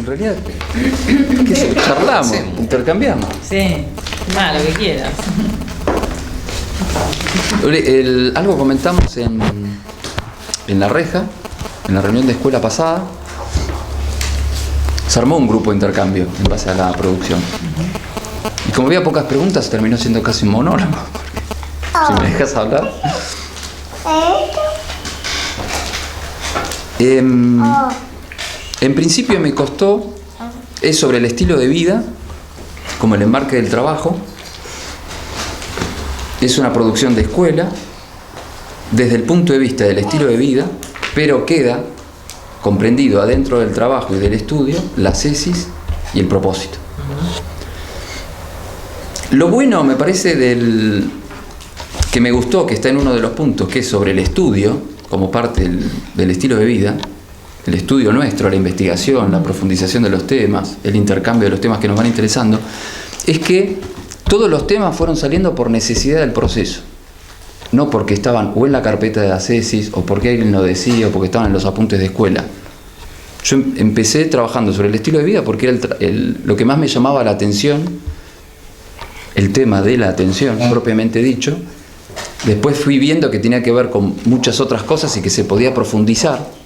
En realidad, ¿qué sé? Charlamos, intercambiamos. Sí, nada, lo que quieras. Algo comentamos en La Reja, en la reunión de escuela pasada. Se armó un grupo de intercambio en base a la producción. Y como había pocas preguntas, terminó siendo casi un monólogo. Si me dejas hablar. En principio me costó, es sobre el estilo de vida, como el enmarque del trabajo. Es una producción de escuela, desde el punto de vista del estilo de vida, pero queda comprendido adentro del trabajo y del estudio la tesis y el propósito. Lo bueno, me parece, que me gustó, que está en uno de los puntos, que es sobre el estudio, como parte del estilo de vida, el estudio nuestro, la investigación, la profundización de los temas, el intercambio de los temas que nos van interesando, es que todos los temas fueron saliendo por necesidad del proceso, no porque estaban o en la carpeta de la tesis, o porque alguien lo decía, o porque estaban en los apuntes de escuela. Yo empecé trabajando sobre el estilo de vida porque era lo que más me llamaba la atención, el tema de la atención, propiamente dicho. Después fui viendo que tenía que ver con muchas otras cosas y que se podía profundizar,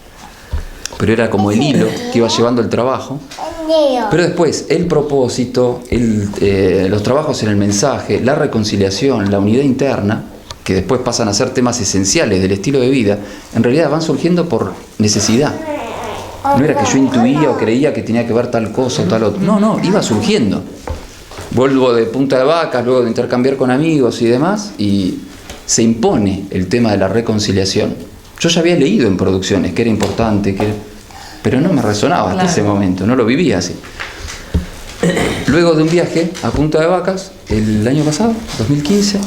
pero era como el hilo que iba llevando el trabajo. Pero después el propósito, los trabajos en el mensaje, la reconciliación, la unidad interna, que después pasan a ser temas esenciales del estilo de vida, en realidad van surgiendo por necesidad. No era que yo intuía o creía que tenía que ver tal cosa o tal otra. No, iba surgiendo. Vuelvo de Punta de Vacas, luego de intercambiar con amigos y demás, y se impone el tema de la reconciliación. Yo ya había leído en producciones que era importante, pero no me resonaba hasta ese momento, no lo vivía así. Luego de un viaje a Punta de Vacas, el año pasado, 2015,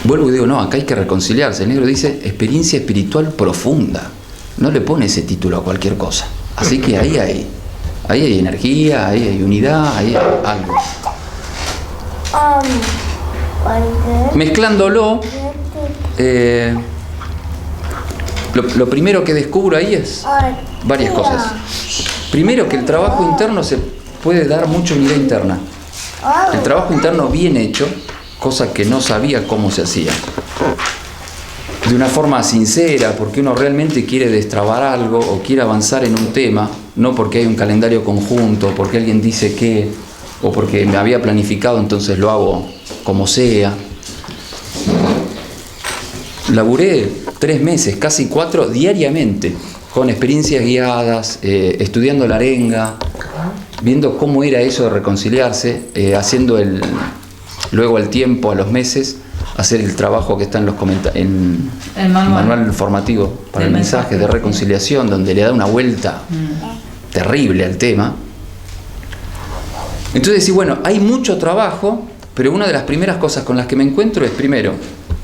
vuelvo y digo, no, acá hay que reconciliarse. El negro dice experiencia espiritual profunda. No le pone ese título a cualquier cosa. Así que ahí hay energía, ahí hay unidad, ahí hay algo. Mezclándolo, lo primero que descubro ahí es varias cosas. Primero, que el trabajo interno se puede dar mucha unidad interna. El trabajo interno bien hecho, cosa que no sabía cómo se hacía. De una forma sincera, porque uno realmente quiere destrabar algo o quiere avanzar en un tema, no porque hay un calendario conjunto, porque alguien dice que, o porque me había planificado, entonces lo hago como sea. Laburé 3 meses, casi 4, diariamente, con experiencias guiadas, estudiando la arenga, viendo cómo era eso de reconciliarse, haciendo luego al tiempo, a los meses, hacer el trabajo que está en los en el manual informativo para el mensaje de reconciliación, donde le da una vuelta terrible al tema. Entonces, sí, bueno, hay mucho trabajo, pero una de las primeras cosas con las que me encuentro es, primero,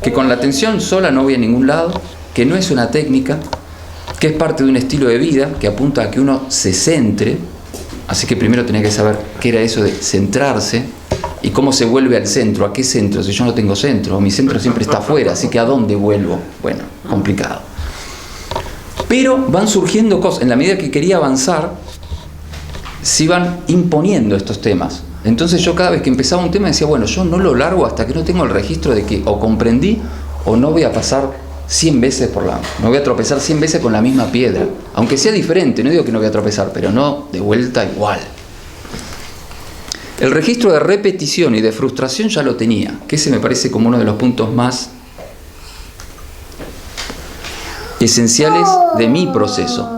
que con la atención sola no voy a ningún lado, que no es una técnica, que es parte de un estilo de vida que apunta a que uno se centre. Así que primero tenía que saber qué era eso de centrarse y cómo se vuelve al centro. ¿A qué centro? Si yo no tengo centro, mi centro siempre está afuera, así que ¿a dónde vuelvo? Bueno, complicado. Pero van surgiendo cosas. En la medida que quería avanzar, se iban imponiendo estos temas. Entonces yo cada vez que empezaba un tema decía, bueno, yo no lo largo hasta que no tengo el registro de que o comprendí o no voy a pasar 100 veces no voy a tropezar 100 veces con la misma piedra. Aunque sea diferente, no digo que no voy a tropezar, pero no de vuelta igual. El registro de repetición y de frustración ya lo tenía, que ese me parece como uno de los puntos más esenciales de mi proceso.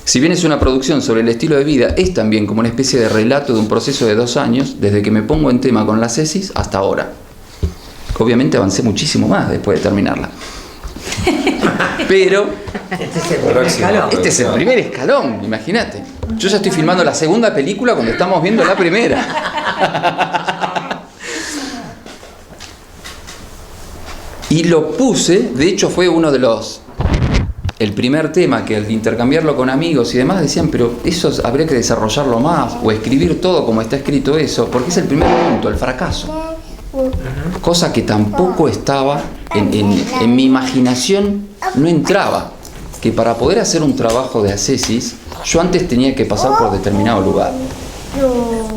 Si bien es una producción sobre el estilo de vida, es también como una especie de relato de un proceso de 2 años, desde que me pongo en tema con la tesis hasta ahora. Obviamente avancé muchísimo más después de terminarla. Pero este es el primer escalón, imagínate. Yo ya estoy filmando la segunda película cuando estamos viendo la primera. Y lo puse, de hecho fue uno de el primer tema que al intercambiarlo con amigos y demás decían, pero eso habría que desarrollarlo más o escribir todo como está escrito eso, porque es el primer punto, el fracaso. Cosa que tampoco estaba en mi imaginación, no entraba. que para poder hacer un trabajo de ascesis, yo antes tenía que pasar por determinado lugar.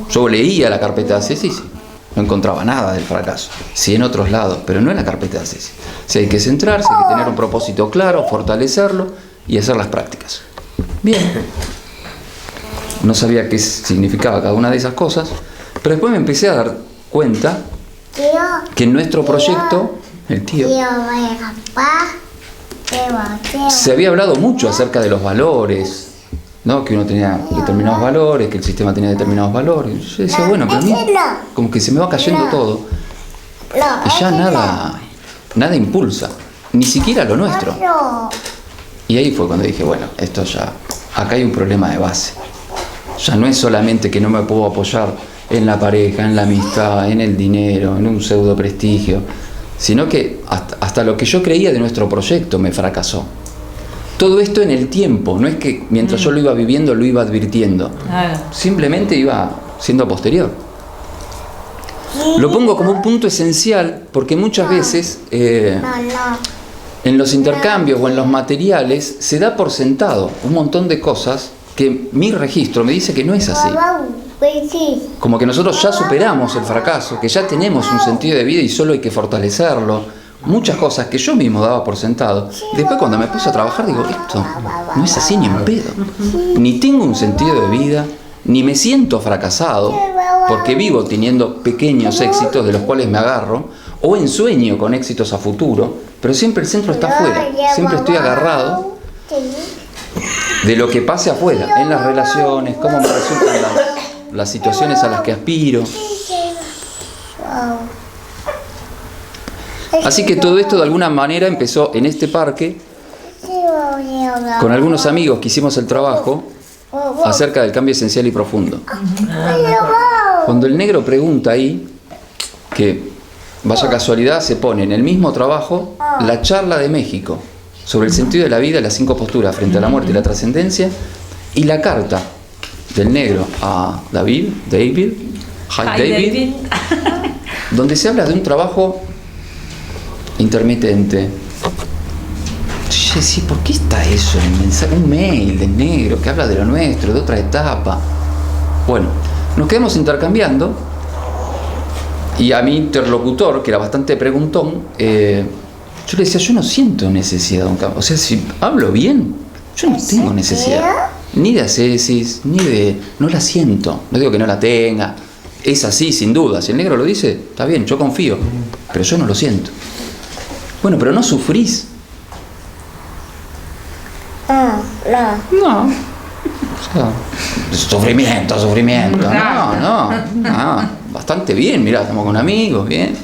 Yo leía la carpeta de ascesis, no encontraba nada del fracaso. Sí en otros lados, pero no en la carpeta de ascesis. O sea, hay que centrarse, hay que tener un propósito claro, fortalecerlo y hacer las prácticas. Bien. No sabía qué significaba cada una de esas cosas, pero después me empecé a dar cuenta que en nuestro proyecto, el tío, se había hablado mucho acerca de los valores, ¿no? Que uno tenía determinados valores, que el sistema tenía determinados valores. Yo decía, bueno, pero a mí como que se me va cayendo todo y ya nada impulsa, ni siquiera lo nuestro. Y ahí fue cuando dije, bueno, esto ya, acá hay un problema de base. Ya no es solamente que no me puedo apoyar en la pareja, en la amistad, en el dinero, en un pseudo prestigio, sino que hasta lo que yo creía de nuestro proyecto me fracasó. Todo esto en el tiempo, no es que mientras yo lo iba viviendo lo iba advirtiendo, simplemente iba siendo posterior. Lo pongo como un punto esencial porque muchas veces en los intercambios o en los materiales se da por sentado un montón de cosas que mi registro me dice que no es así. Como que nosotros ya superamos el fracaso, que ya tenemos un sentido de vida y solo hay que fortalecerlo. Muchas cosas que yo mismo daba por sentado. Después cuando me puse a trabajar digo, esto no es así ni en pedo. Ni tengo un sentido de vida, ni me siento fracasado, porque vivo teniendo pequeños éxitos de los cuales me agarro, o ensueño con éxitos a futuro, pero siempre el centro está afuera. Siempre estoy agarrado de lo que pase afuera, en las relaciones, cómo me resultan las situaciones a las que aspiro. Así que todo esto de alguna manera empezó en este parque, con algunos amigos que hicimos el trabajo acerca del cambio esencial y profundo. Cuando el negro pregunta ahí, que vaya casualidad, se pone en el mismo trabajo la charla de México sobre el sentido de la vida, las 5 posturas frente a la muerte y la trascendencia, y la carta del negro a David, donde se habla de un trabajo intermitente. Yo decía, ¿por qué está eso en el mensaje? Un mail del negro que habla de lo nuestro, de otra etapa. Bueno, nos quedamos intercambiando y a mi interlocutor, que era bastante preguntón, yo le decía, yo no siento necesidad de un cambio. O sea, si hablo bien, yo no tengo necesidad. Ni de ascesis, ni de... No la siento. No digo que no la tenga. Es así, sin duda. Si el negro lo dice, está bien, yo confío. Pero yo no lo siento. Bueno, pero no sufrís. No. O sea, sufrimiento. No. Bastante bien, mirá, estamos con amigos, bien.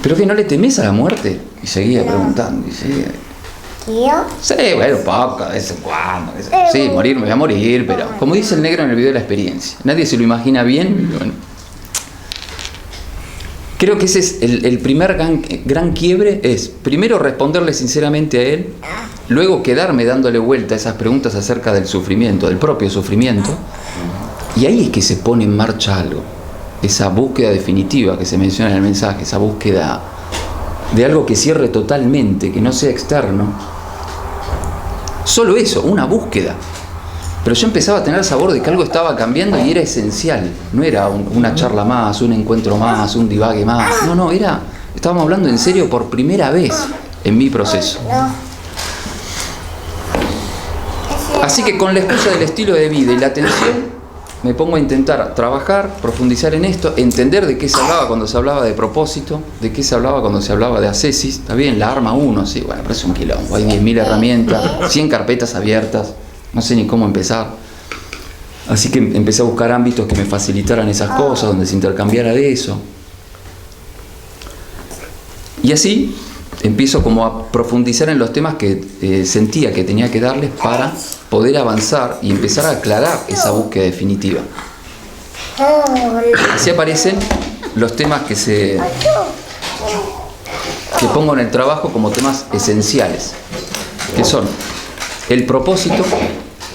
¿Pero que no le temés a la muerte? Y seguía preguntando, y seguía. Sí, bueno, poco, de vez en cuando. Sí, morir, me voy a morir, pero como dice el negro en el video de la experiencia, nadie se lo imagina bien, y bueno. Creo que ese es el primer gran quiebre, es primero responderle sinceramente a él, luego quedarme dándole vuelta a esas preguntas acerca del sufrimiento, del propio sufrimiento, y ahí es que se pone en marcha algo, esa búsqueda definitiva que se menciona en el mensaje, esa búsqueda de algo que cierre totalmente, que no sea externo. Solo eso, una búsqueda. Pero yo empezaba a tener el sabor de que algo estaba cambiando y era esencial. No era una charla más, un encuentro más, un divague más. No, estábamos hablando en serio por primera vez en mi proceso. Así que con la excusa del estilo de vida y la atención, me pongo a intentar trabajar, profundizar en esto, entender de qué se hablaba cuando se hablaba de propósito, de qué se hablaba cuando se hablaba de ascesis. Está bien, la arma uno, sí, bueno, pero es un quilombo. Hay 10.000 herramientas, 100 carpetas abiertas. No sé ni cómo empezar. Así que empecé a buscar ámbitos que me facilitaran esas cosas, donde se intercambiara de eso. Y así empiezo como a profundizar en los temas que sentía que tenía que darles para poder avanzar y empezar a aclarar esa búsqueda definitiva. Así aparecen los temas que pongo en el trabajo como temas esenciales, que son el propósito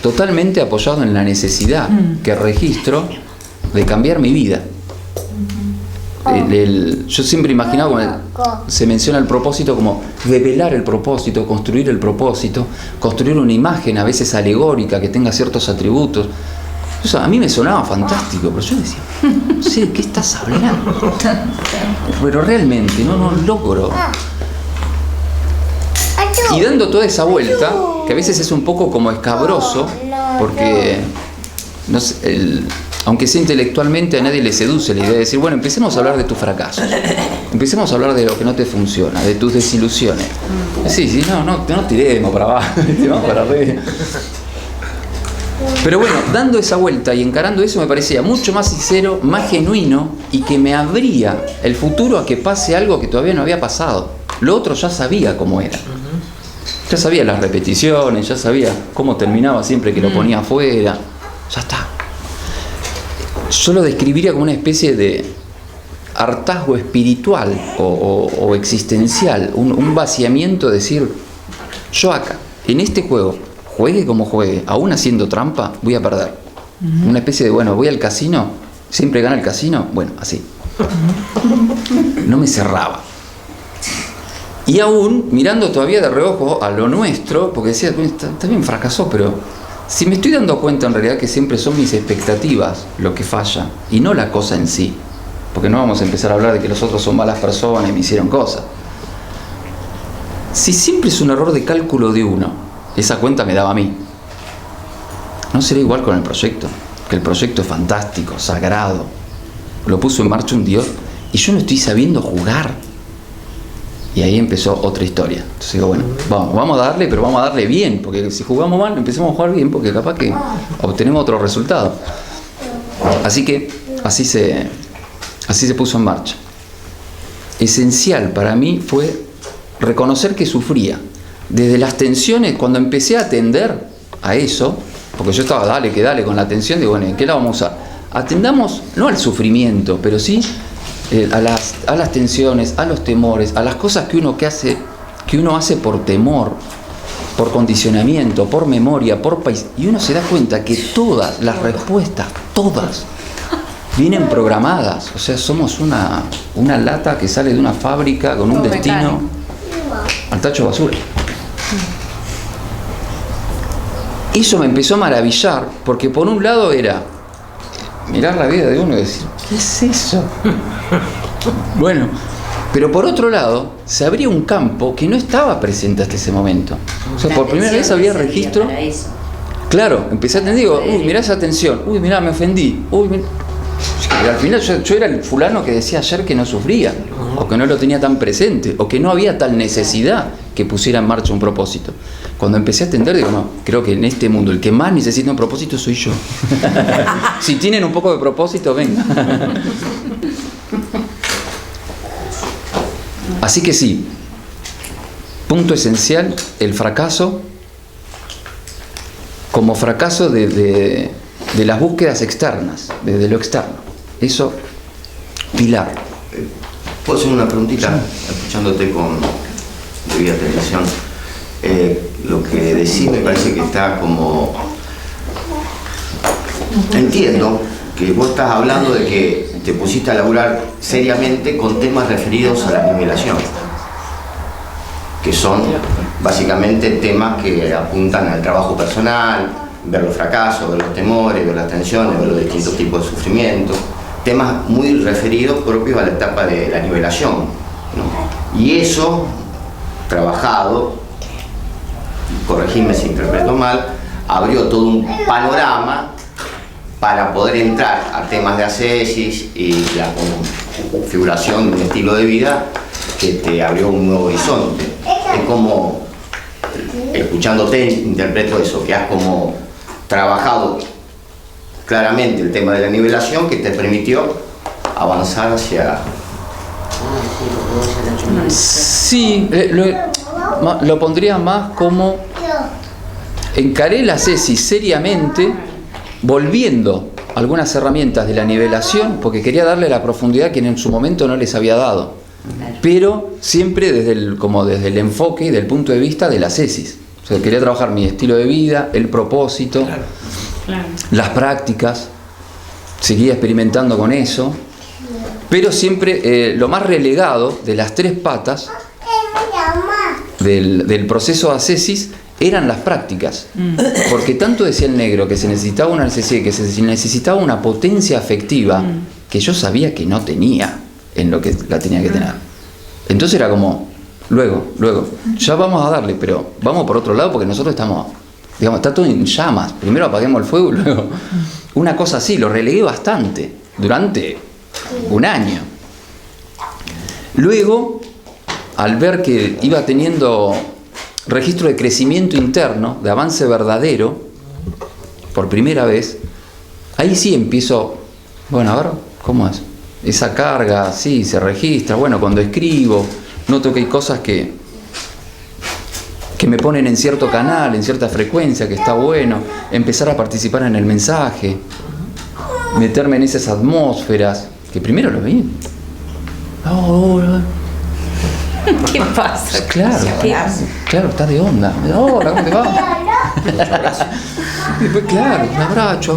totalmente apoyado en la necesidad que registro de cambiar mi vida. Yo siempre imaginaba, cuando se menciona el propósito, como develar el propósito, construir el propósito, construir una imagen a veces alegórica que tenga ciertos atributos. Eso a mí me sonaba fantástico, pero yo decía, no sé de qué estás hablando. Pero realmente no logro. Y dando toda esa vuelta, que a veces es un poco como escabroso, porque no sé, aunque sea intelectualmente, a nadie le seduce la idea de decir, bueno, empecemos a hablar de tus fracasos, empecemos a hablar de lo que no te funciona, de tus desilusiones. Sí, no tiremos para abajo, vamos para arriba. Pero bueno, dando esa vuelta y encarando eso, me parecía mucho más sincero, más genuino, y que me abría el futuro a que pase algo que todavía no había pasado. Lo otro ya sabía cómo era. Ya sabía las repeticiones, ya sabía cómo terminaba siempre que lo ponía afuera. Ya está. Yo lo describiría como una especie de hartazgo espiritual o existencial, un vaciamiento, decir, yo acá, en este juego, juegue como juegue, aún haciendo trampa, voy a perder. Una especie de, bueno, voy al casino, siempre gana el casino, bueno, así. No me cerraba. Y aún mirando todavía de reojo a lo nuestro, porque decía, está bien, fracasó, pero si me estoy dando cuenta en realidad que siempre son mis expectativas lo que falla, y no la cosa en sí. Porque no vamos a empezar a hablar de que los otros son malas personas y me hicieron cosas. Si siempre es un error de cálculo de uno, esa cuenta me daba a mí. No será igual con el proyecto, que el proyecto es fantástico, sagrado. Lo puso en marcha un Dios y yo no estoy sabiendo jugar. Y ahí empezó otra historia. Entonces digo, bueno, vamos a darle, pero vamos a darle bien, porque si jugamos mal, empecemos a jugar bien, porque capaz que obtenemos otro resultado. Así que así se puso en marcha. Esencial para mí fue reconocer que sufría. Desde las tensiones, cuando empecé a atender a eso, porque yo estaba, dale con la atención, digo, bueno, ¿en qué la vamos a usar? Atendamos, no al sufrimiento, pero sí a las tensiones, a los temores, a las cosas que uno hace por temor, por condicionamiento, por memoria, por país. Y uno se da cuenta que todas las respuestas, todas, vienen programadas. O sea, somos una lata que sale de una fábrica con un destino al tacho de basura. Eso me empezó a maravillar, porque por un lado era mirar la vida de uno y decir, ¿qué es eso? Bueno, pero por otro lado, se abría un campo que no estaba presente hasta ese momento. O sea, por primera vez había registro. Claro, empecé a atender, digo, uy, mirá esa tensión, uy, mirá, me ofendí, uy, mirá. Y al final yo era el fulano que decía ayer que no sufría, o que no lo tenía tan presente, o que no había tal necesidad que pusiera en marcha un propósito. Cuando empecé a atender, digo, no, creo que en este mundo el que más necesita un propósito soy yo. Si tienen un poco de propósito, venga. Así que sí, punto esencial, el fracaso como fracaso de las búsquedas externas, desde lo externo. Eso, pilar. ¿Puedo hacer una preguntita? Escuchándote con debida atención. Lo que decís me parece que está como... Entiendo que vos estás hablando de que te pusiste a laburar seriamente con temas referidos a la nivelación, que son básicamente temas que apuntan al trabajo personal, ver los fracasos, ver los temores, ver las tensiones, ver los distintos tipos de sufrimiento, temas muy referidos propios a la etapa de la nivelación, ¿no? Y eso, trabajado, corregime si interpreto mal, abrió todo un panorama para poder entrar a temas de ascesis y la configuración de un estilo de vida que te abrió un nuevo horizonte. Es como, escuchándote, interpreto eso, que has como trabajado claramente el tema de la nivelación que te permitió avanzar hacia... Sí, lo pondría más como encaré la ascesis seriamente, volviendo algunas herramientas de la nivelación, porque quería darle la profundidad que en su momento no les había dado, pero siempre desde el enfoque y del punto de vista de la ascesis. O sea, quería trabajar mi estilo de vida, el propósito, las prácticas, seguía experimentando con eso, Pero siempre lo más relegado de las tres patas del proceso de ascesis eran las prácticas. Porque tanto decía el negro que se necesitaba una necesidad, que se necesitaba una potencia afectiva que yo sabía que no tenía en lo que la tenía que tener. Entonces era como, luego, ya vamos a darle, pero vamos por otro lado porque nosotros estamos, digamos, está todo en llamas. Primero apaguemos el fuego y luego... Una cosa así, lo relegué bastante durante un año. Luego, al ver que iba teniendo registro de crecimiento interno, de avance verdadero, por primera vez, ahí sí empiezo, bueno, a ver, ¿cómo es? Esa carga, sí, se registra, bueno, cuando escribo, noto que hay cosas que me ponen en cierto canal, en cierta frecuencia, que está bueno, empezar a participar en el mensaje, meterme en esas atmósferas, que primero lo vi. ¿Qué pasa? Claro, claro, está de onda. Hola, ¿cómo te va? Y después, claro, un abrazo.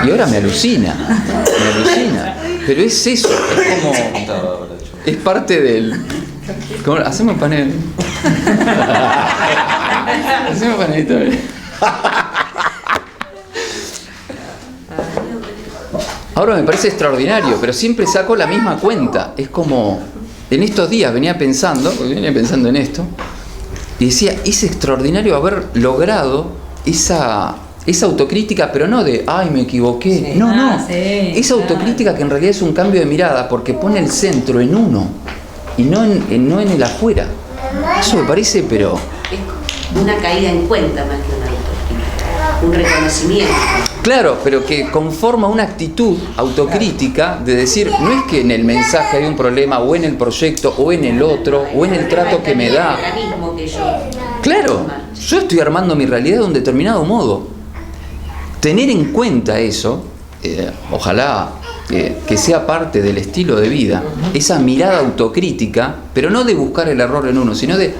Y ahora me alucina. Pero es eso, es como... Es parte del... ¿Cómo? Hacemos panel. Hacemos panelito. Ahora me parece extraordinario, pero siempre saco la misma cuenta. Es como, en estos días venía pensando en esto, y decía, es extraordinario haber logrado esa autocrítica, pero no de, ay, me equivoqué. Sí. No. Sí, Esa autocrítica que en realidad es un cambio de mirada, porque pone el centro en uno, y no en el afuera. Eso me parece, pero... Es una caída en cuenta más que una autocrítica, un reconocimiento. Claro, pero que conforma una actitud autocrítica de decir, no es que en el mensaje hay un problema, o en el proyecto, o en el otro, o en el trato que me da. Claro, yo estoy armando mi realidad de un determinado modo. Tener en cuenta eso, ojalá que sea parte del estilo de vida, esa mirada autocrítica, pero no de buscar el error en uno, sino de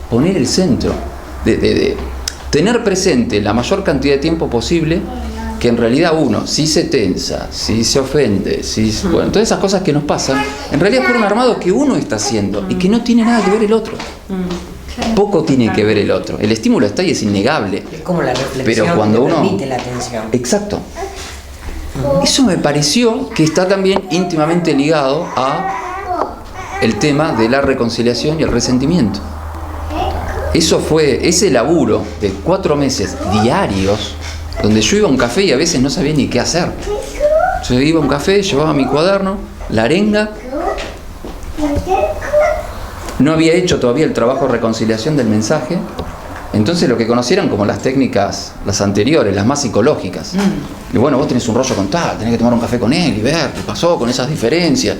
poner el centro, de tener presente la mayor cantidad de tiempo posible que en realidad uno, si se tensa, si se ofende, bueno, todas esas cosas que nos pasan, en realidad es por un armado que uno está haciendo y que no tiene nada que ver el otro. Poco tiene que ver el otro. El estímulo está ahí, es innegable. Es como la reflexión, pero cuando que uno permite la atención. Exacto. Eso me pareció que está también íntimamente ligado a el tema de la reconciliación y el resentimiento. Eso fue ese laburo de 4 meses diarios, donde yo iba a un café y a veces no sabía ni qué hacer. Yo iba a un café, llevaba mi cuaderno, la arenga. No había hecho todavía el trabajo de reconciliación del mensaje. Entonces lo que conocieran como las técnicas, las anteriores, las más psicológicas. Y bueno, vos tenés un rollo con tal, tenés que tomar un café con él y ver qué pasó con esas diferencias.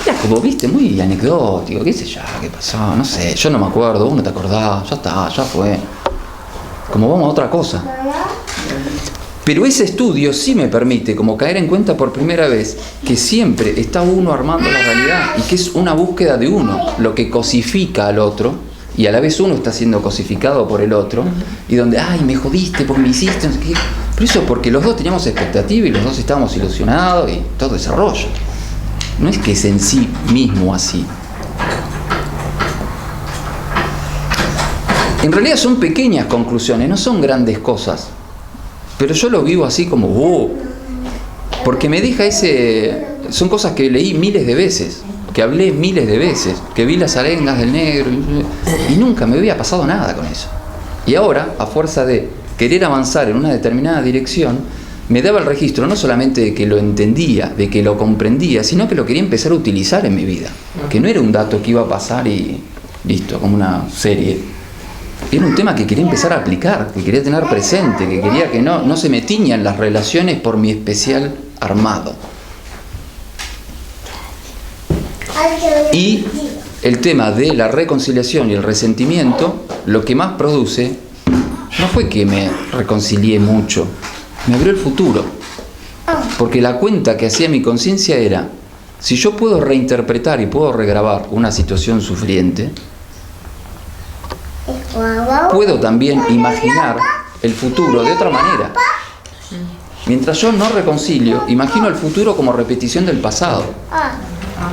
Era como, viste, muy anecdótico, qué sé yo, qué pasó, no sé, yo no me acuerdo, vos no te acordás, ya está, ya fue. Como vamos a otra cosa. Pero ese estudio sí me permite como caer en cuenta por primera vez que siempre está uno armando la realidad y que es una búsqueda de uno, lo que cosifica al otro y a la vez uno está siendo cosificado por el otro y donde, ay, me jodiste porque me hiciste, no sé qué. Pero eso porque los dos teníamos expectativa y los dos estábamos ilusionados y todo desarrollo. No es que es en sí mismo así. En realidad son pequeñas conclusiones, no son grandes cosas. Pero yo lo vivo así como, porque me deja son cosas que leí miles de veces, que hablé miles de veces, que vi las arengas del negro y nunca me había pasado nada con eso. Y ahora, a fuerza de querer avanzar en una determinada dirección, me daba el registro no solamente de que lo entendía, de que lo comprendía, sino que lo quería empezar a utilizar en mi vida. Que no era un dato que iba a pasar y listo, como una serie. Era un tema que quería empezar a aplicar, que quería tener presente, que quería que no se me tiñan las relaciones por mi especial armado. Y el tema de la reconciliación y el resentimiento, lo que más produce, no fue que me reconcilié mucho, me abrió el futuro. Porque la cuenta que hacía mi conciencia era, si yo puedo reinterpretar y puedo regrabar una situación sufriente, puedo también imaginar el futuro de otra manera. Mientras yo no reconcilio, imagino el futuro como repetición del pasado.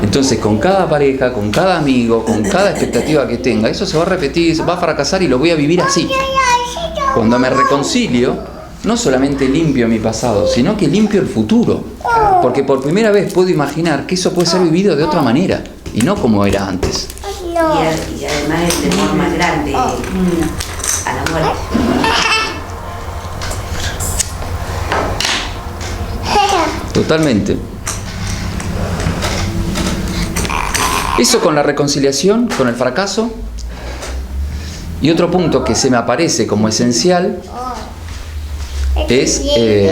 Entonces, con cada pareja, con cada amigo, con cada expectativa que tenga, eso se va a repetir, va a fracasar y lo voy a vivir así. Cuando me reconcilio, no solamente limpio mi pasado, sino que limpio el futuro. Porque por primera vez puedo imaginar que eso puede ser vivido de otra manera y no como era antes. Y además el temor más grande a la muerte. Totalmente. Eso con la reconciliación, con el fracaso. Y otro punto que se me aparece como esencial es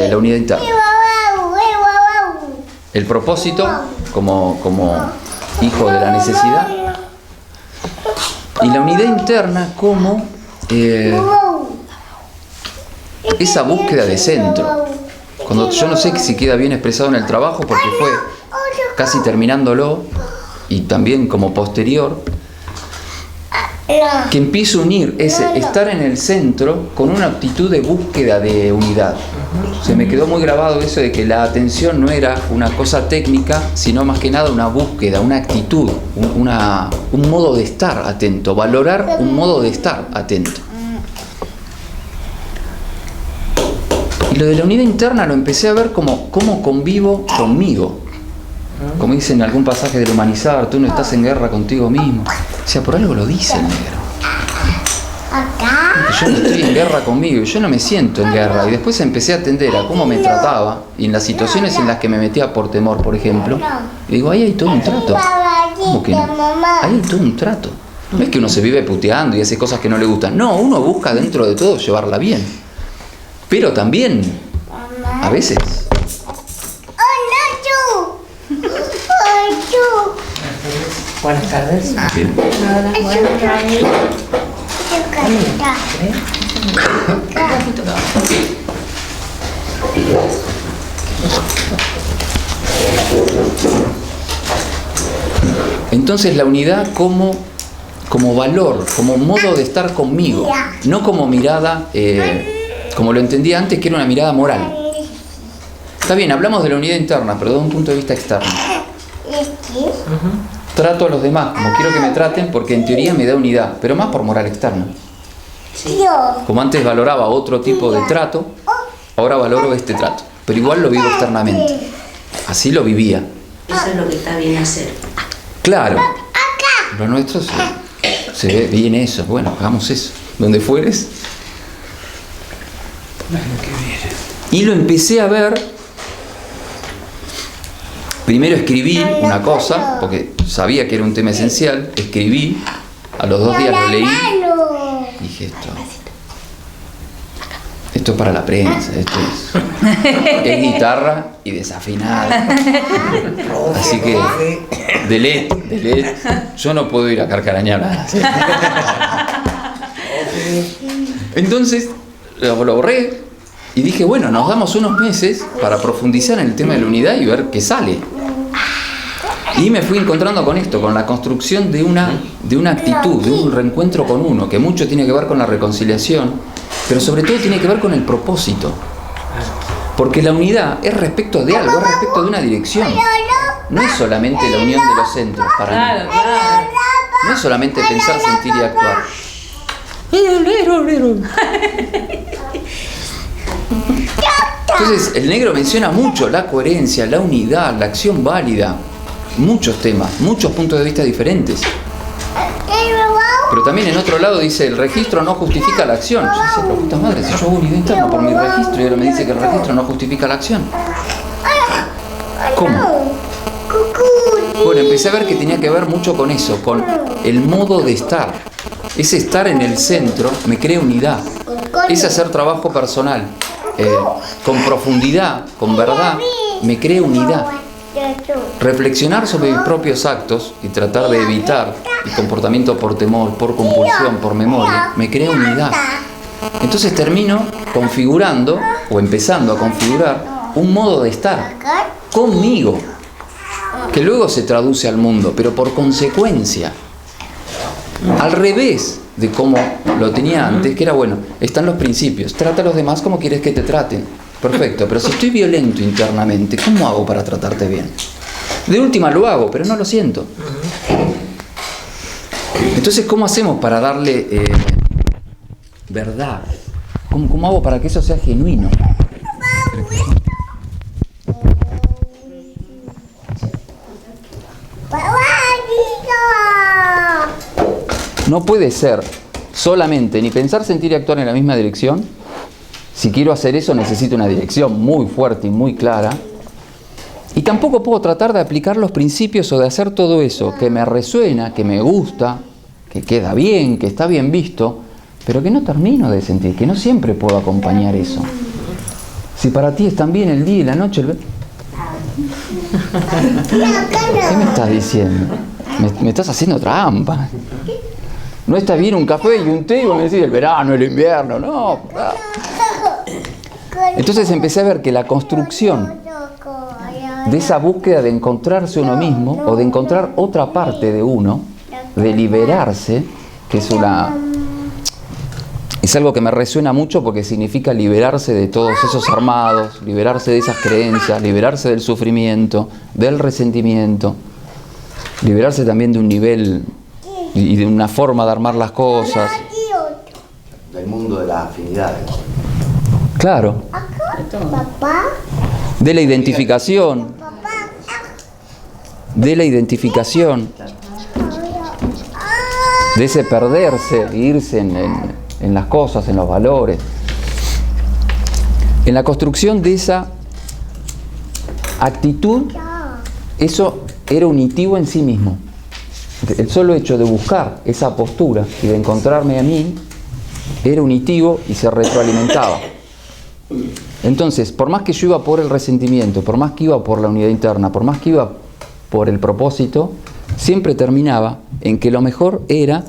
la unidad interna. El propósito como hijo de la necesidad. Y la unidad interna como esa búsqueda de centro. Cuando yo no sé si queda bien expresado en el trabajo porque fue casi terminándolo y también como posterior, que empiezo a unir ese estar en el centro con una actitud de búsqueda de unidad. Se me quedó muy grabado eso de que la atención no era una cosa técnica, sino más que nada una búsqueda, una actitud, un modo de estar atento, valorar un modo de estar atento. Y lo de la unidad interna lo empecé a ver como cómo convivo conmigo. Como dice en algún pasaje del Humanizar, tú no estás en guerra contigo mismo. O sea, por algo lo dice el negro. Yo no estoy en guerra conmigo, yo no me siento en guerra. Y después empecé a atender a cómo me trataba y en las situaciones en las que me metía por temor, por ejemplo. Y digo, ahí hay todo un trato. ¿Cómo que no? Ahí hay todo un trato. No es que uno se vive puteando y hace cosas que no le gustan. No, uno busca dentro de todo llevarla bien. Pero también, a veces... Buenas tardes. Bien. Entonces la unidad como valor, como modo de estar conmigo, no como mirada, como lo entendía antes, que era una mirada moral. Está bien, hablamos de la unidad interna, pero desde un punto de vista externo. Trato a los demás como quiero que me traten porque en teoría me da unidad, pero más por moral externa. Como antes valoraba otro tipo de trato, ahora valoro este trato, pero igual lo vivo externamente. Así lo vivía. Eso es lo que está bien hacer. Claro, lo nuestro se ve bien eso. Bueno, hagamos eso. Donde fueres. Y lo empecé a ver. Primero escribí una cosa, porque sabía que era un tema esencial. Escribí, a los 2 días lo leí. Dije, esto es para la prensa, esto es guitarra y desafinada. Así que, delete. Yo no puedo ir a carcarañar nada. Entonces, lo borré y dije, bueno, nos damos unos meses para profundizar en el tema de la unidad y ver qué sale. Y me fui encontrando con esto, con la construcción de una actitud, de un reencuentro con uno, que mucho tiene que ver con la reconciliación, pero sobre todo tiene que ver con el propósito. Porque la unidad es respecto de algo, es respecto de una dirección. No es solamente la unión de los centros, para mí. No es solamente pensar, sentir y actuar. Entonces, el negro menciona mucho la coherencia, la unidad, la acción válida. Muchos temas, muchos puntos de vista diferentes. Pero también en otro lado dice, el registro no justifica la acción. Yo decía, pero puta madre, si yo hago unidad interna por mi registro y ahora me dice que el registro no justifica la acción. ¿Cómo? Bueno, empecé a ver que tenía que ver mucho con eso, con el modo de estar. Ese estar en el centro me crea unidad. Ese hacer trabajo personal con profundidad, con verdad, me crea unidad. Reflexionar sobre mis propios actos y tratar de evitar el comportamiento por temor, por compulsión, por memoria, me crea unidad. Entonces termino configurando o empezando a configurar un modo de estar conmigo, que luego se traduce al mundo, pero por consecuencia, al revés de cómo lo tenía antes, que era bueno, están los principios, trata a los demás como quieres que te traten. Perfecto, pero si estoy violento internamente, ¿cómo hago para tratarte bien? De última lo hago, pero no lo siento. Entonces, ¿cómo hacemos para darle verdad? ¿Cómo hago para que eso sea genuino? No puede ser solamente ni pensar, sentir y actuar en la misma dirección. Si quiero hacer eso necesito una dirección muy fuerte y muy clara. Y tampoco puedo tratar de aplicar los principios o de hacer todo eso que me resuena, que me gusta, que queda bien, que está bien visto, pero que no termino de sentir, que no siempre puedo acompañar eso. Si para ti están bien el día y la noche... ¿Qué me estás diciendo? Me estás haciendo trampa. No está bien un café y un té y vos me decís el verano, el invierno, no. Entonces empecé a ver que la construcción de esa búsqueda de encontrarse uno mismo o de encontrar otra parte de uno, de liberarse, que es algo que me resuena mucho porque significa liberarse de todos esos armados, liberarse de esas creencias, liberarse del sufrimiento, del resentimiento, liberarse también de un nivel y de una forma de armar las cosas. Del mundo de las afinidades. Claro. De la identificación. De la identificación. De ese perderse, irse en las cosas, en los valores. En la construcción de esa actitud, eso era unitivo en sí mismo. El solo hecho de buscar esa postura y de encontrarme a mí era unitivo y se retroalimentaba. Entonces, por más que yo iba por el resentimiento, por más que iba por la unidad interna, por más que iba por el propósito, siempre terminaba en que lo mejor era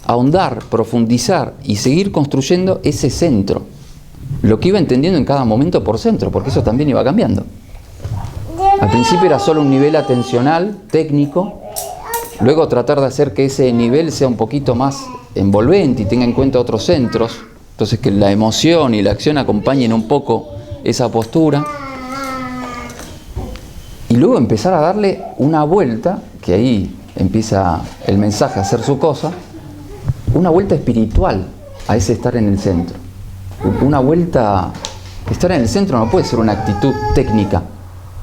ahondar, profundizar y seguir construyendo ese centro. Lo que iba entendiendo en cada momento por centro, porque eso también iba cambiando. Al principio era solo un nivel atencional, técnico. Luego tratar de hacer que ese nivel sea un poquito más envolvente y tenga en cuenta otros centros. Entonces que la emoción y la acción acompañen un poco esa postura. Y luego empezar a darle una vuelta, que ahí empieza el mensaje a hacer su cosa, una vuelta espiritual a ese estar en el centro. Una vuelta... Estar en el centro no puede ser una actitud técnica.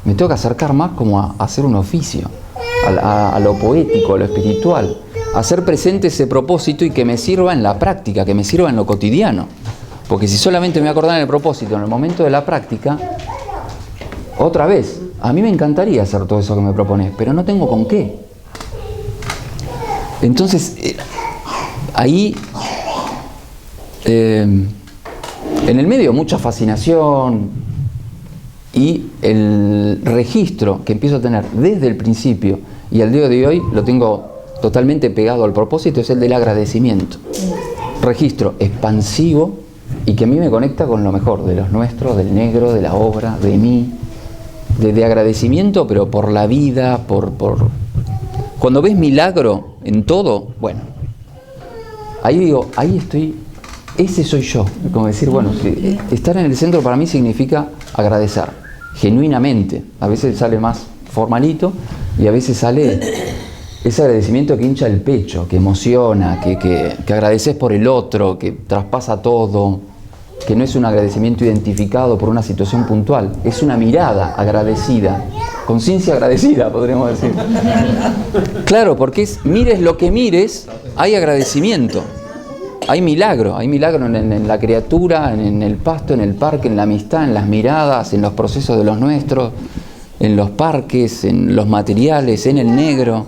Me tengo que acercar más como a hacer un oficio. A lo poético, a lo espiritual, hacer presente ese propósito y que me sirva en la práctica, que me sirva en lo cotidiano. Porque si solamente me voy a acordar en el propósito en el momento de la práctica, otra vez, a mí me encantaría hacer todo eso que me propones, pero no tengo con qué. Entonces, ahí, en el medio mucha fascinación y el registro que empiezo a tener desde el principio y al día de hoy lo tengo totalmente pegado al propósito, es el del agradecimiento. Registro expansivo y que a mí me conecta con lo mejor de los nuestros, del negro, de la obra, de mí, de agradecimiento, pero por la vida, por... Cuando ves milagro en todo, bueno, ahí digo, ahí estoy, ese soy yo. Como decir, bueno, estar en el centro para mí significa agradecer, genuinamente. A veces sale más formalito y a veces sale ese agradecimiento que hincha el pecho, que emociona, que agradeces por el otro, que traspasa todo, que no es un agradecimiento identificado por una situación puntual, es una mirada agradecida, conciencia agradecida, podríamos decir. Claro, porque mires lo que mires, hay agradecimiento. Hay milagro en la criatura, en el pasto, en el parque, en la amistad, en las miradas, en los procesos de los nuestros, en los parques, en los materiales, en el negro.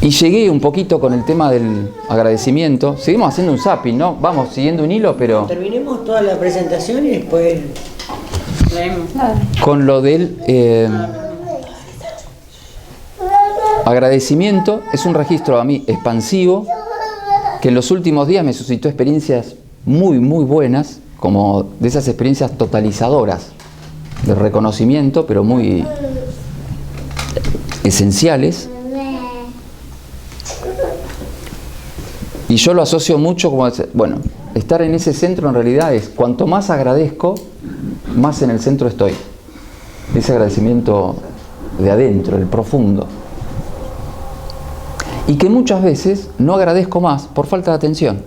Y llegué un poquito con el tema del agradecimiento. Seguimos haciendo un zapping, ¿no? Vamos siguiendo un hilo, pero... Terminemos toda la presentación y después leemos. Con lo del... agradecimiento es un registro a mí expansivo que en los últimos días me suscitó experiencias muy, muy buenas, como de esas experiencias totalizadoras de reconocimiento, pero muy esenciales. Y yo lo asocio mucho como, bueno, estar en ese centro en realidad es, cuanto más agradezco, más en el centro estoy. Ese agradecimiento de adentro, el profundo. Y que muchas veces no agradezco más por falta de atención.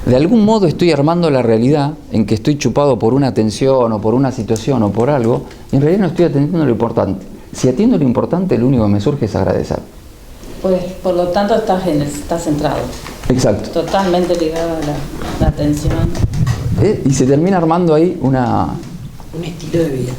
De algún modo estoy armando la realidad en que estoy chupado por una tensión o por una situación o por algo, y en realidad no estoy atendiendo lo importante. Si atiendo lo importante, lo único que me surge es agradecer. Pues, por lo tanto, estás centrado. Exacto. Totalmente ligado a la atención. Y se termina armando ahí Un estilo de vida.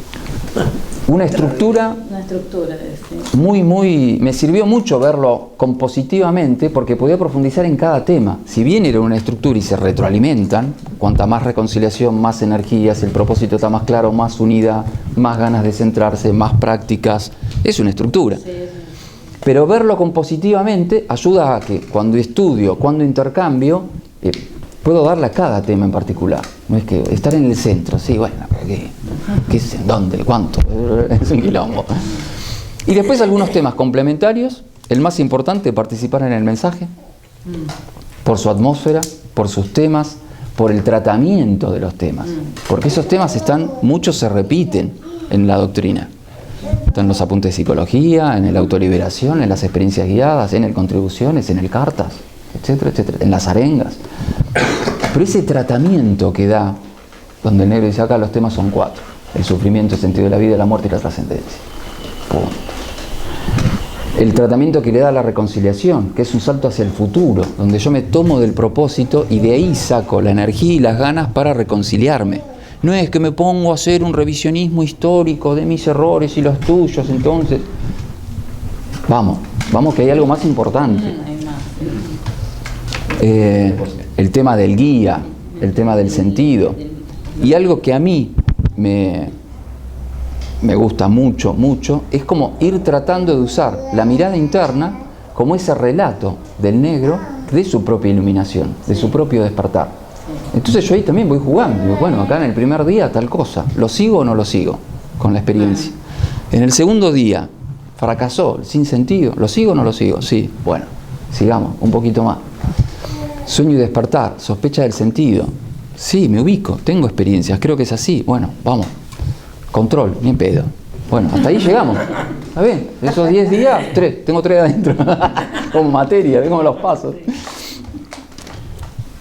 una estructura Una estructura, sí. muy... Me sirvió mucho verlo compositivamente porque podía profundizar en cada tema. Si bien era una estructura y se retroalimentan, cuanta más reconciliación, más energías, el propósito está más claro, más unidad, más ganas de centrarse, más prácticas, es una estructura. Sí. Pero verlo compositivamente ayuda a que cuando estudio, cuando intercambio, puedo darle a cada tema en particular. No es que estar en el centro, sí, bueno, ¿qué es en dónde, cuánto? Es un quilombo. Y después algunos temas complementarios. El más importante, participar en el mensaje, por su atmósfera, por sus temas, por el tratamiento de los temas. Porque esos temas muchos se repiten en la doctrina. Están los apuntes de psicología, en el autoliberación, en las experiencias guiadas, en el contribuciones, en el cartas, etcétera, etcétera, en las arengas. Pero ese tratamiento que da, donde el negro dice acá los temas son 4: el sufrimiento, el sentido de la vida, la muerte y la trascendencia. Punto. El tratamiento que le da la reconciliación, que es un salto hacia el futuro, donde yo me tomo del propósito y de ahí saco la energía y las ganas para reconciliarme. No es que me pongo a hacer un revisionismo histórico de mis errores y los tuyos, entonces... Vamos que hay algo más importante. Hay más. El tema del guía, el tema del sentido. Y algo que a mí me gusta mucho, es como ir tratando de usar la mirada interna como ese relato del negro de su propia iluminación, de su propio despertar. Entonces yo ahí también voy jugando. Digo, bueno, acá en el primer día tal cosa. ¿Lo sigo o no lo sigo? Con la experiencia. En el segundo día, fracasó, sin sentido. ¿Lo sigo o no lo sigo? Sí, bueno, sigamos, un poquito más. Sueño y despertar, sospecha del sentido. Sí, me ubico, tengo experiencias, creo que es así. Bueno, vamos. Control, ni en pedo. Bueno, hasta ahí llegamos. ¿Está bien? De esos 10 días, 3. Tengo 3 adentro. Como materia, ve como los pasos.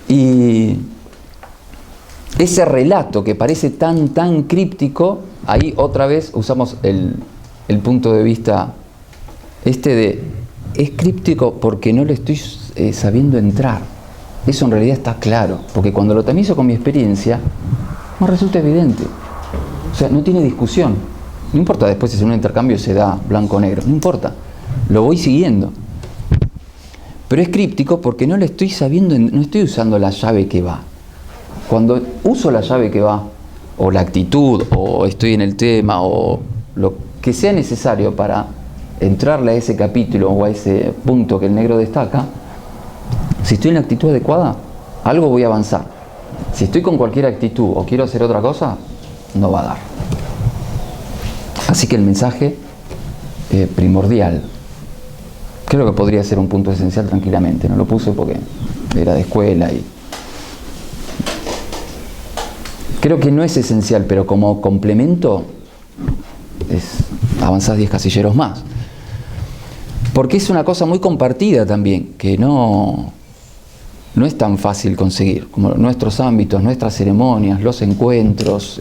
Y ese relato que parece tan críptico, ahí otra vez usamos el punto de vista de es críptico porque no le estoy sabiendo entrar. Eso en realidad está claro, porque cuando lo tamizo con mi experiencia no resulta evidente. O sea, no tiene discusión. No importa después si en un intercambio se da blanco o negro, no importa. Lo voy siguiendo. Pero es críptico porque no le estoy sabiendo, no estoy usando la llave que va. Cuando uso la llave que va, o la actitud, o estoy en el tema, o lo que sea necesario para entrarle a ese capítulo o a ese punto que el negro destaca, si estoy en la actitud adecuada, algo voy a avanzar. Si estoy con cualquier actitud o quiero hacer otra cosa, no va a dar. Así que el mensaje primordial, creo que podría ser un punto esencial tranquilamente. No lo puse porque era de escuela y... Creo que no es esencial, pero como complemento avanzás 10 casilleros más. Porque es una cosa muy compartida también, que no es tan fácil conseguir, como nuestros ámbitos, nuestras ceremonias, los encuentros,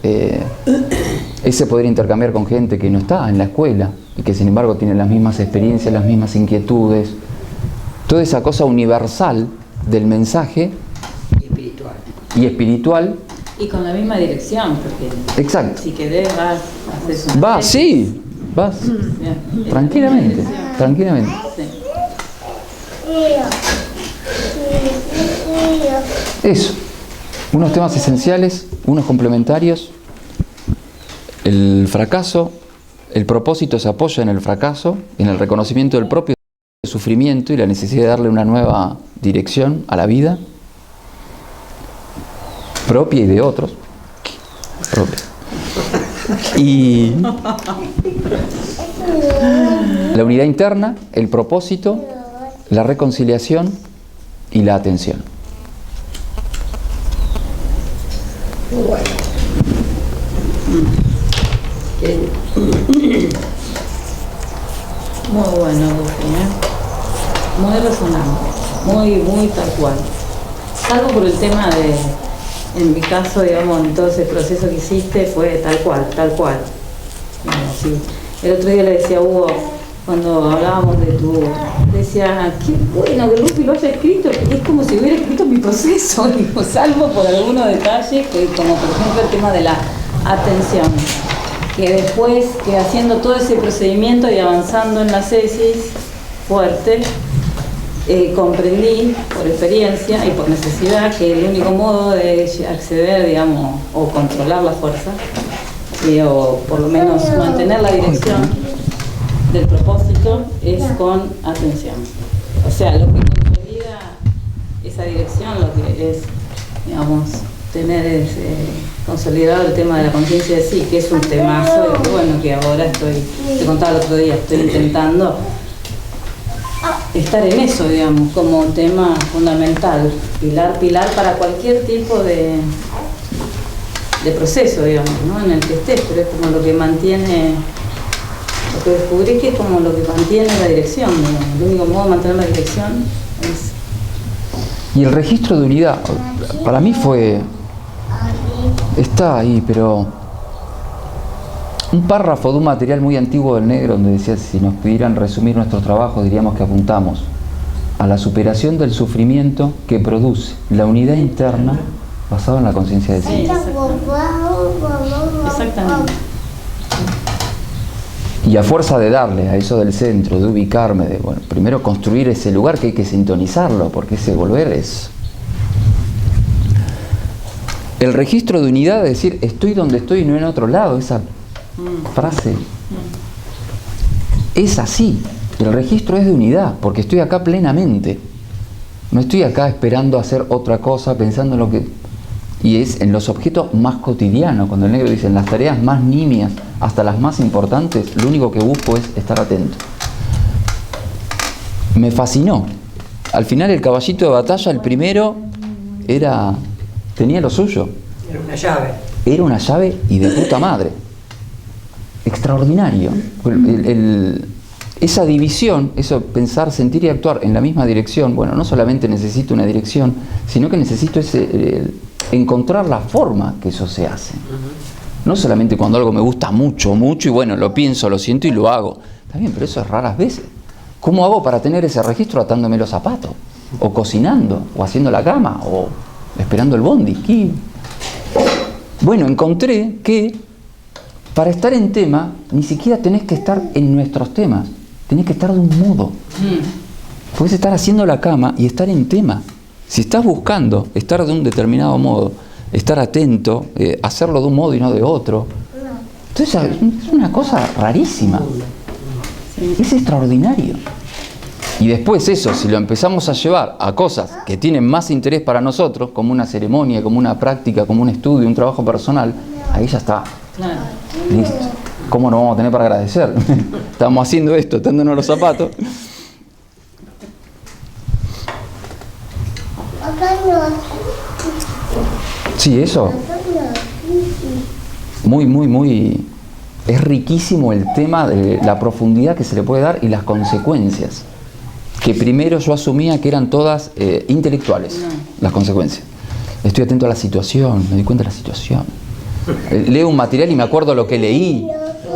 ese poder intercambiar con gente que no está en la escuela y que sin embargo tiene las mismas experiencias, las mismas inquietudes, toda esa cosa universal del mensaje y espiritual. Y con la misma dirección, porque exacto. Si querés haces una vas, sí, vas, tranquilamente, tranquilamente. Sí. Eso, unos temas esenciales, unos complementarios. El fracaso, el propósito se apoya en el fracaso, en el reconocimiento del propio sufrimiento y la necesidad de darle una nueva dirección a la vida, propia y de otros. Propia. Y la unidad interna, el propósito, la reconciliación y la atención. Bueno. Muy bueno, Lucy, muy resonante, muy tal cual. Salvo por el tema de, en mi caso, digamos, en todo ese proceso que hiciste fue tal cual. Digamos, sí. El otro día le decía a Hugo, cuando hablábamos de decía, qué bueno que Lucy lo haya escrito, porque es como si hubiera escrito mi proceso, digo, salvo por algunos detalles, como por ejemplo el tema de la atención, que después que haciendo todo ese procedimiento y avanzando en la tesis fuerte, comprendí por experiencia y por necesidad que el único modo de acceder, digamos, o controlar la fuerza, o por lo menos mantener la dirección del propósito es con atención. O sea, lo que consolida esa dirección, lo que es, digamos, tener consolidado el tema de la conciencia de sí, que es un temazo, y bueno, que ahora te contaba el otro día, estoy intentando estar en eso, digamos, como tema fundamental, pilar para cualquier tipo de proceso, digamos, ¿no? En el que estés, pero es como lo que mantiene, lo que descubrí que es como lo que mantiene la dirección, digamos. El único modo de mantener la dirección es... Y el registro de unidad, para mí está ahí, pero un párrafo de un material muy antiguo del Negro donde decía, si nos pidieran resumir nuestro trabajo, diríamos que apuntamos a la superación del sufrimiento que produce la unidad interna basada en la conciencia de sí. Sí, exactamente. Y a fuerza de darle a eso del centro, de ubicarme, de, bueno, primero construir ese lugar que hay que sintonizarlo, porque ese volver es... El registro de unidad, es decir, estoy donde estoy y no en otro lado, esa frase es así. El registro es de unidad, porque estoy acá plenamente. No estoy acá esperando hacer otra cosa, pensando en lo que... Y es en los objetos más cotidianos, cuando el Negro dice, en las tareas más nimias, hasta las más importantes, lo único que busco es estar atento. Me fascinó. Al final el caballito de batalla, el primero, tenía lo suyo. Era una llave. Era una llave y de puta madre. Extraordinario. Esa división, eso pensar, sentir y actuar en la misma dirección, bueno, no solamente necesito una dirección, sino que necesito encontrar la forma que eso se hace. No solamente cuando algo me gusta mucho, y bueno, lo pienso, lo siento y lo hago. Está bien, pero eso es raras veces. ¿Cómo hago para tener ese registro atándome los zapatos? O cocinando, o haciendo la cama, o esperando el bondi. Bueno, encontré que para estar en tema, ni siquiera tenés que estar en nuestros temas. Tenés que estar de un modo. Podés estar haciendo la cama y estar en tema. Si estás buscando estar de un determinado modo, estar atento, hacerlo de un modo y no de otro, entonces es una cosa rarísima. Es extraordinario. Y después eso, si lo empezamos a llevar a cosas que tienen más interés para nosotros, como una ceremonia, como una práctica, como un estudio, un trabajo personal, ahí ya está. Claro. Listo. ¿Cómo nos vamos a tener para agradecer? Estamos haciendo esto, atándonos los zapatos. Sí, eso. Muy. Es riquísimo el tema de la profundidad que se le puede dar y las consecuencias. Que primero yo asumía que eran todas intelectuales, las consecuencias. Estoy atento a la situación, me doy cuenta de la situación. Leo un material y me acuerdo lo que leí,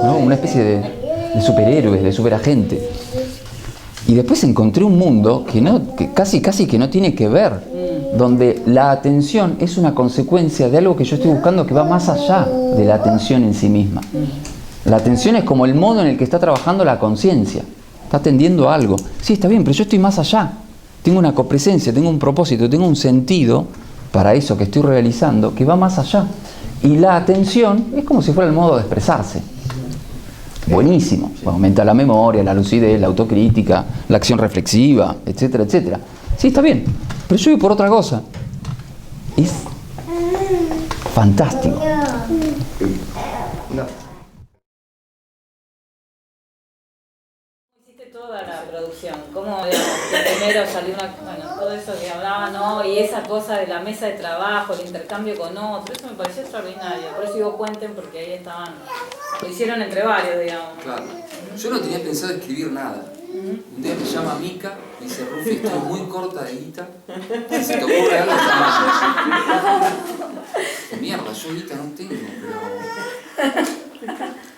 ¿no? Una especie de superhéroes, de superagente. Y después encontré un mundo que casi que no tiene que ver, donde la atención es una consecuencia de algo que yo estoy buscando que va más allá de la atención en sí misma. La atención es como el modo en el que está trabajando la conciencia. Está atendiendo a algo. Sí, está bien, pero yo estoy más allá. Tengo una copresencia, tengo un propósito, tengo un sentido para eso que estoy realizando que va más allá. Y la atención es como si fuera el modo de expresarse. Buenísimo. Aumenta la memoria, la lucidez, la autocrítica, la acción reflexiva, etcétera, etcétera. Sí, está bien. Pero yo voy por otra cosa. Es fantástico. Hiciste toda la producción. ¿Cómo cómo digamos, que primero salió todo eso que hablaba, ¿no? Y esa cosa de la mesa de trabajo, el intercambio con otro, eso me pareció extraordinario. Por eso digo cuenten, porque ahí estaban, lo hicieron entre varios, digamos. Claro. Yo no tenía pensado escribir nada. Un día me llama Mica, me dice, Rufi, estoy muy corta de guita. Si se te ocurre algo, llamame. Mierda, yo guita no tengo, pero...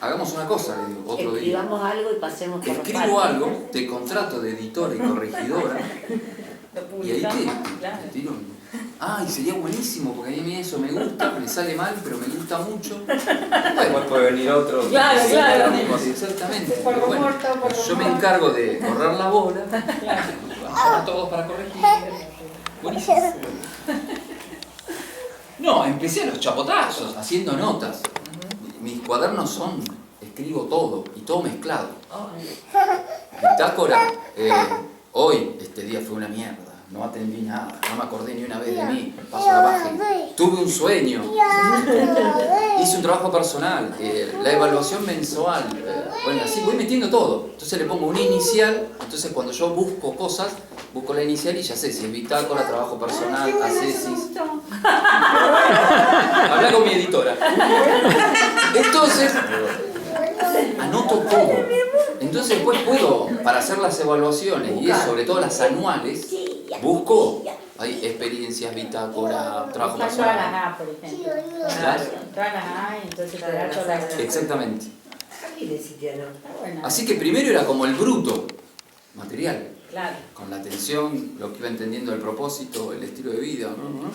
Hagamos una cosa, le digo, otro día. Escribamos algo y pasemos por Escribo algo, te contrato de editora y corregidora. Y ahí te tiro un... Ah, y sería buenísimo, porque a mí eso me gusta, me sale mal, pero me gusta mucho. Después puede venir otro. Claro, Sí, claro. Exactamente. Pero bueno, yo me encargo de correr la bola. A todos para corregir. Buenísimo. No, empecé a los chapotazos, haciendo notas. Mis cuadernos son, escribo todo, y todo mezclado. Bitácora, hoy, este día fue una mierda. No atendí nada, no me acordé ni una vez de mí, paso la página. Tuve un sueño, hice un trabajo personal, la evaluación mensual, bueno, así voy metiendo todo. Entonces le pongo una inicial, entonces cuando yo busco cosas, busco la inicial y ya sé si es bitácora, trabajo personal, asesis. Habla con mi editora. Entonces, anoto todo. Entonces después puedo, para hacer las evaluaciones, y sobre todo las anuales, busco, hay experiencias, bitácora, trabajo Todas las personal. A, por ejemplo. Claro. Todas las A, y entonces te da todas las A. Exactamente. Está bueno. Así que primero era como el bruto, material, Claro. con la atención, lo que iba entendiendo el propósito, el estilo de vida, ¿no?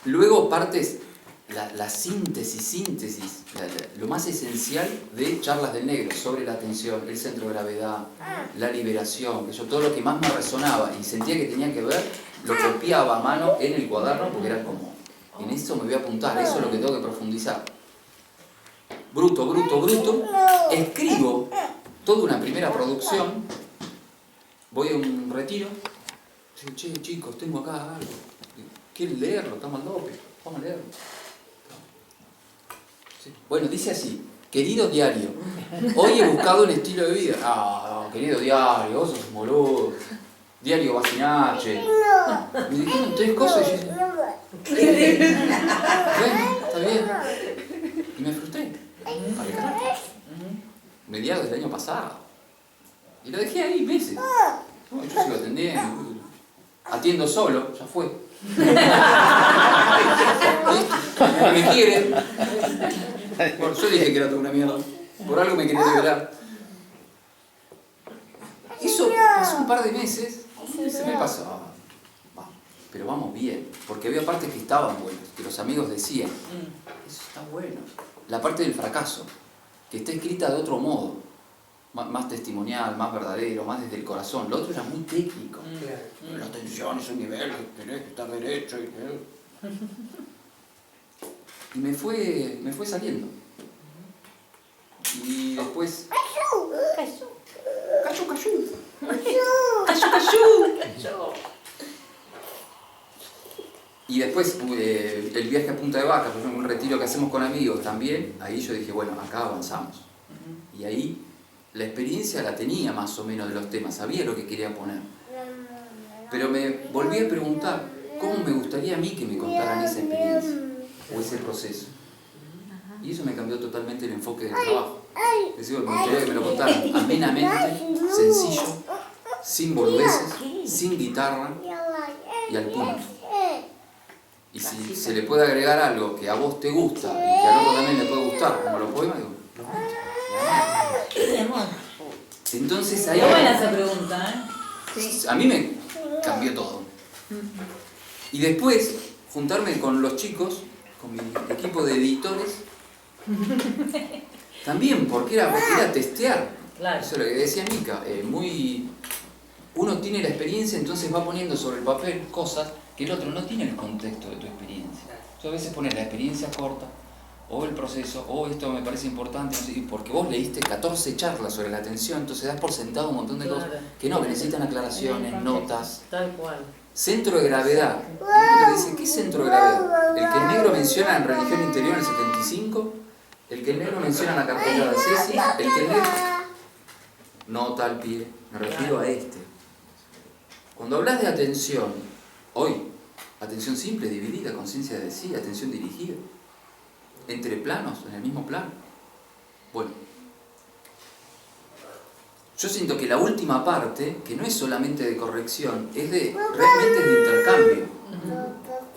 Luego partes, la síntesis, lo más esencial de Charlas del Negro, sobre la atención, el centro de gravedad, la liberación, que yo todo lo que más me resonaba y sentía que tenía que ver, lo copiaba a mano en el cuaderno porque era como, en eso me voy a apuntar, eso es lo que tengo que profundizar. Bruto, escribo toda una primera producción, voy a un retiro, digo, che, chicos, tengo acá algo, ¿quieren leerlo? Estamos al dope, vamos a leerlo. Sí. Bueno, dice así, querido diario, hoy he buscado un estilo de vida. Ah, no, querido diario, vos sos un boludo. Diario Bacinache. Me dijeron 3 cosas y yo dije, bueno, está bien. Y me frustré. Al carajo. Mediados del año pasado. Y lo dejé ahí meses. No, yo sigo atendiendo. Atiendo solo, ya fue. No me quieren. Bueno, yo dije que era toda una mierda. Por algo me quería liberar. Eso pasó un par de meses y se me pasó. Pero vamos bien. Porque había partes que estaban buenas, que los amigos decían, eso está bueno. La parte del fracaso, que está escrita de otro modo, más testimonial, más verdadero, más desde el corazón. Lo otro era muy técnico. La atención es un nivel que tenés que estar derecho. Y me fue saliendo. Y después... Cachú. Y después el viaje a Punta de Vaca, por ejemplo, un retiro que hacemos con amigos también, ahí yo dije, bueno, acá avanzamos. Y ahí la experiencia la tenía más o menos de los temas, sabía lo que quería poner. Pero me volví a preguntar, ¿cómo me gustaría a mí que me contaran esa experiencia o ese proceso? Y eso me cambió totalmente el enfoque del trabajo. Es decir, me gustaría que me lo contaran amenamente, sencillo, sin boludeces, sin guitarra y al punto. Y si se le puede agregar algo que a vos te gusta y que al otro también le puede gustar, como los poemas, digo, entonces ahí... Qué buena esa pregunta, A mí me cambió todo. Y después, juntarme con los chicos, con mi equipo de editores, también, porque era testear. Claro. Eso es lo que decía Mica. Uno tiene la experiencia, entonces va poniendo sobre el papel cosas que el otro no tiene el contexto de tu experiencia. Yo a veces pones la experiencia corta, o el proceso, o esto me parece importante, no sé, porque vos leíste 14 charlas sobre la atención, entonces das por sentado un montón de cosas que no, que necesitan aclaraciones, notas. Tal cual. Centro de gravedad. Y uno te dice, ¿qué es centro de gravedad? El que el negro menciona en Religión Interior en el 75, el que el negro menciona en la carpeta de Ceci, el que el negro... no tal pie, me refiero a este. Cuando hablas de atención, hoy, atención simple, dividida, conciencia de sí, atención dirigida, entre planos, en el mismo plano. Bueno, yo siento que la última parte, que no es solamente de corrección, es de realmente de intercambio.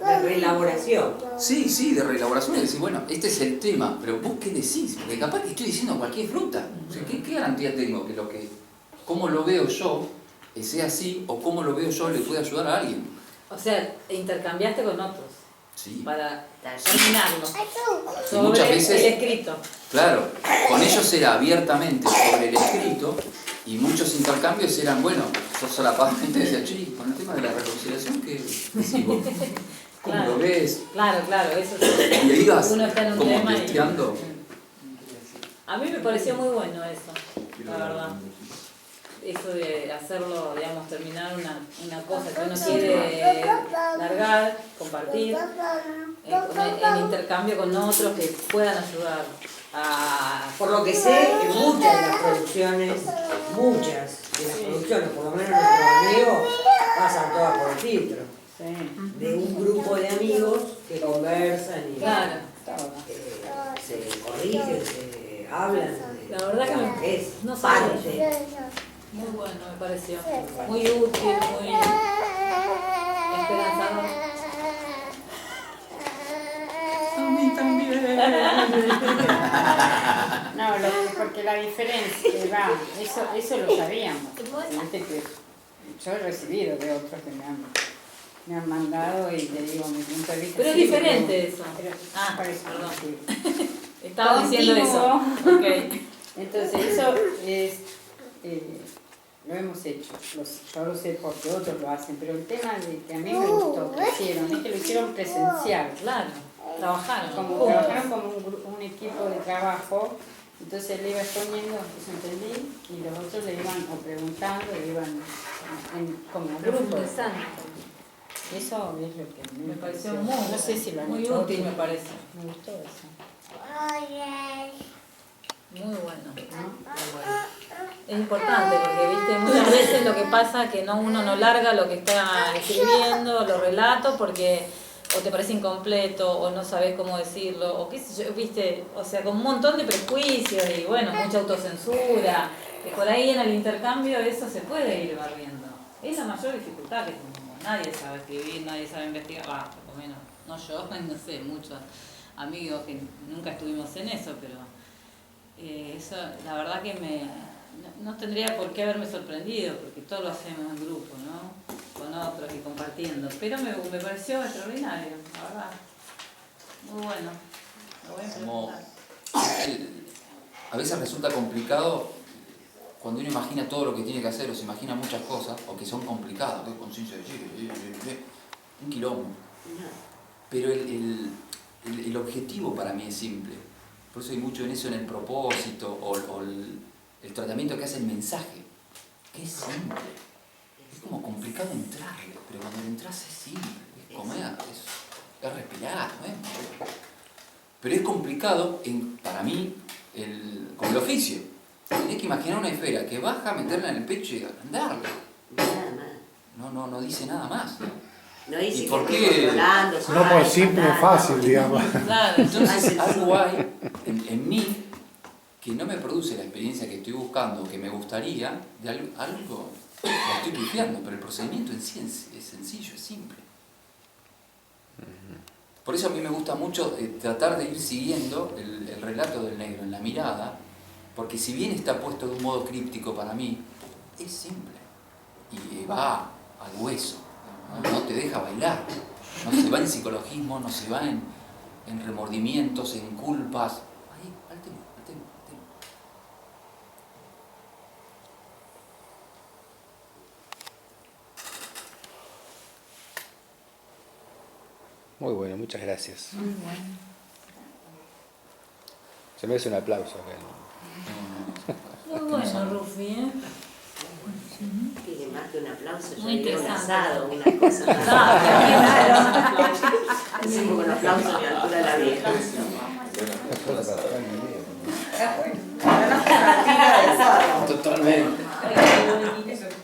De reelaboración. Sí, sí, de reelaboración. Es decir, bueno, este es el tema, pero vos qué decís, porque capaz que estoy diciendo cualquier fruta. O sea, ¿qué garantía tengo que cómo lo veo yo sea así, o cómo lo veo yo le puede ayudar a alguien? O sea, intercambiaste con otros Sí. para terminarlo Y muchas sobre veces- el escrito. Claro, con ellos era abiertamente sobre el escrito, y muchos intercambios eran, bueno, yo solapamente decía, che, con el tema de la reconciliación, ¿qué decís vos? ¿Cómo Claro. lo ves? Claro, eso sí. Y le digas, Uno está en un como tema testeando. A mí me pareció muy bueno eso, la verdad. Eso de hacerlo, digamos, terminar una cosa que uno quiere largar, compartir, en intercambio con otros que puedan ayudar a... Por lo que sé, en muchas de las producciones, por lo menos nuestros amigos, pasan todas por el filtro. Sí. De un grupo de amigos que conversan y Claro. se corrigen, se hablan. La verdad que me- es no sabía. parte. Muy bueno, me pareció. Muy útil, muy esperanzador. A mí también. No, porque la diferencia eso lo sabíamos. Viste que yo he recibido de otros que me han mandado y te digo mi punto de vista. Pero es sí, diferente eso. Ah, Por eso, perdón. perdón. Estaba diciendo eso. Continuo. Ok. Entonces eso es, lo hemos hecho, yo lo sé porque otros lo hacen, pero el tema de que a mí me gustó que hicieron es que lo hicieron presencial. Claro, trabajaron. Como trabajaron como un equipo de trabajo, entonces le iba exponiendo, eso entendí, y los otros le iban o preguntando, le iban como grupo. Profundizando. Eso es lo que Me pareció muy, no sé si lo han muy hecho útil, otros. me parece. Me gustó eso. Muy bueno. Es importante porque, viste, muchas veces lo que pasa es que uno no larga lo que está escribiendo, los relatos, porque o te parece incompleto, o no sabes cómo decirlo, o qué sé yo, viste, o sea, con un montón de prejuicios y bueno, mucha autocensura, que por ahí en el intercambio eso se puede ir barriendo. Es la mayor dificultad que tenemos. Nadie sabe escribir, nadie sabe investigar, por lo menos, no yo, no sé, muchos amigos que nunca estuvimos en eso, pero eso, la verdad que no tendría por qué haberme sorprendido, porque todo lo hacemos en grupo, ¿no? Con otros y compartiendo, pero me pareció extraordinario, la verdad. Muy bueno. Lo voy a Como implementar. a veces resulta complicado cuando uno imagina todo lo que tiene que hacer, o se imagina muchas cosas, o que son complicadas, que es conciencia de un quilombo. Pero el objetivo para mí es simple. Por eso hay mucho en eso, en el propósito, o el tratamiento que hace el mensaje, que es simple. Es como complicado entrarle, pero cuando le entras es simple, es comer, es respirar, ¿no? Pero es complicado, para mí, como el oficio. Tenés que imaginar una esfera que baja, meterla en el pecho y agrandarla. Nada más. No dice nada más. No dice ¿Y que por esté qué? controlando, No por simple nada. fácil, digamos. Claro. Entonces algo hay en mí que no me produce la experiencia que estoy buscando, que me gustaría, de algo lo estoy pifiando, pero el procedimiento en sí es sencillo, es simple. Por eso a mí me gusta mucho tratar de ir siguiendo el relato del negro en la mirada, porque si bien está puesto de un modo críptico para mí, es simple y va al hueso, no te deja bailar, no se va en psicologismo, no se va en remordimientos, en culpas. Ahí, al tema. Muy bueno, muchas gracias. Se merece un aplauso acá. Muy bueno, Rufi, ¿eh? Tiene más que un aplauso, yo Muy diría un interesante. asado, una cosa más. Claro. Hacemos con aplausos de altura de la vieja. Totalmente. Para que no le quite.